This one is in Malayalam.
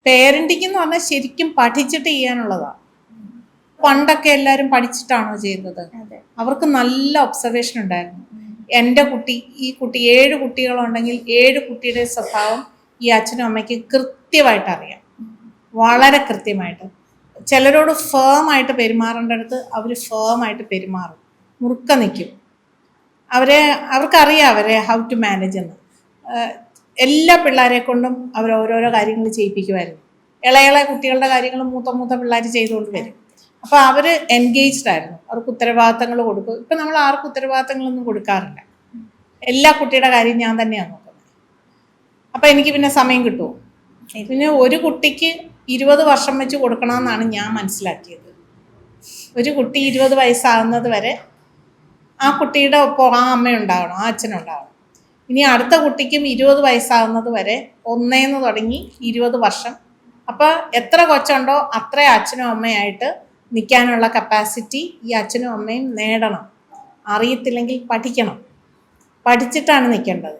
പേരന്റിങ് എന്ന് പറഞ്ഞാൽ ശരിക്കും പഠിച്ചിട്ട് ചെയ്യാനുള്ളതാണ്. പണ്ടൊക്കെ എല്ലാവരും പഠിച്ചിട്ടാണോ ചെയ്തത്? അവർക്ക് നല്ല ഒബ്സർവേഷൻ ഉണ്ടായിരുന്നു. എൻ്റെ കുട്ടി, ഈ കുട്ടി 7 കുട്ടികളുണ്ടെങ്കിൽ 7 കുട്ടിയുടെ സ്വഭാവം ഈ അച്ഛനും അമ്മയ്ക്ക് കൃത്യമായിട്ട് അറിയാം, വളരെ കൃത്യമായിട്ട്. ചിലരോട് ഫേമായിട്ട് പെരുമാറേണ്ടടുത്ത് അവർ ഫേമായിട്ട് പെരുമാറും, മുറുക്ക നിൽക്കും. അവർക്കറിയാം അവരെ ഹൗ ടു മാനേജ് എന്ന്. എല്ലാ പിള്ളേരെ കൊണ്ടും അവർ ഓരോരോ കാര്യങ്ങൾ ചെയ്യിപ്പിക്കുമായിരുന്നു. ഇളയ കുട്ടികളുടെ കാര്യങ്ങൾ മൂത്ത പിള്ളേർ ചെയ്തുകൊണ്ട് വരും. അപ്പോൾ അവർ എൻഗേജ്ഡ് ആയിരുന്നു, അവർക്ക് ഉത്തരവാദിത്തങ്ങൾ കൊടുക്കും. ഇപ്പം നമ്മൾ ആർക്കും ഉത്തരവാദിത്തങ്ങളൊന്നും കൊടുക്കാറില്ല. എല്ലാ കുട്ടിയുടെ കാര്യം ഞാൻ തന്നെയാണ് നോക്കുന്നത്. അപ്പം എനിക്ക് പിന്നെ സമയം കിട്ടുമോ? പിന്നെ ഒരു കുട്ടിക്ക് 20 വർഷം വെച്ച് കൊടുക്കണമെന്നാണ് ഞാൻ മനസ്സിലാക്കിയത്. ഒരു കുട്ടി 20 വയസ്സാകുന്നത് വരെ ആ കുട്ടിയുടെ ഒപ്പം ആ അമ്മയുണ്ടാവണം, ആ അച്ഛനുണ്ടാവണം. ഇനി അടുത്ത കുട്ടിക്കും 20 വയസ്സാകുന്നത് വരെ 1 തുടങ്ങി 20 വർഷം. അപ്പോൾ എത്ര കൊച്ചുണ്ടോ അത്ര അച്ഛനും അമ്മയായിട്ട് നിൽക്കാനുള്ള കപ്പാസിറ്റി ഈ അച്ഛനും അമ്മയും നേടണം. അറിയത്തില്ലെങ്കിൽ പഠിക്കണം, പഠിച്ചിട്ടാണ് നിൽക്കേണ്ടത്.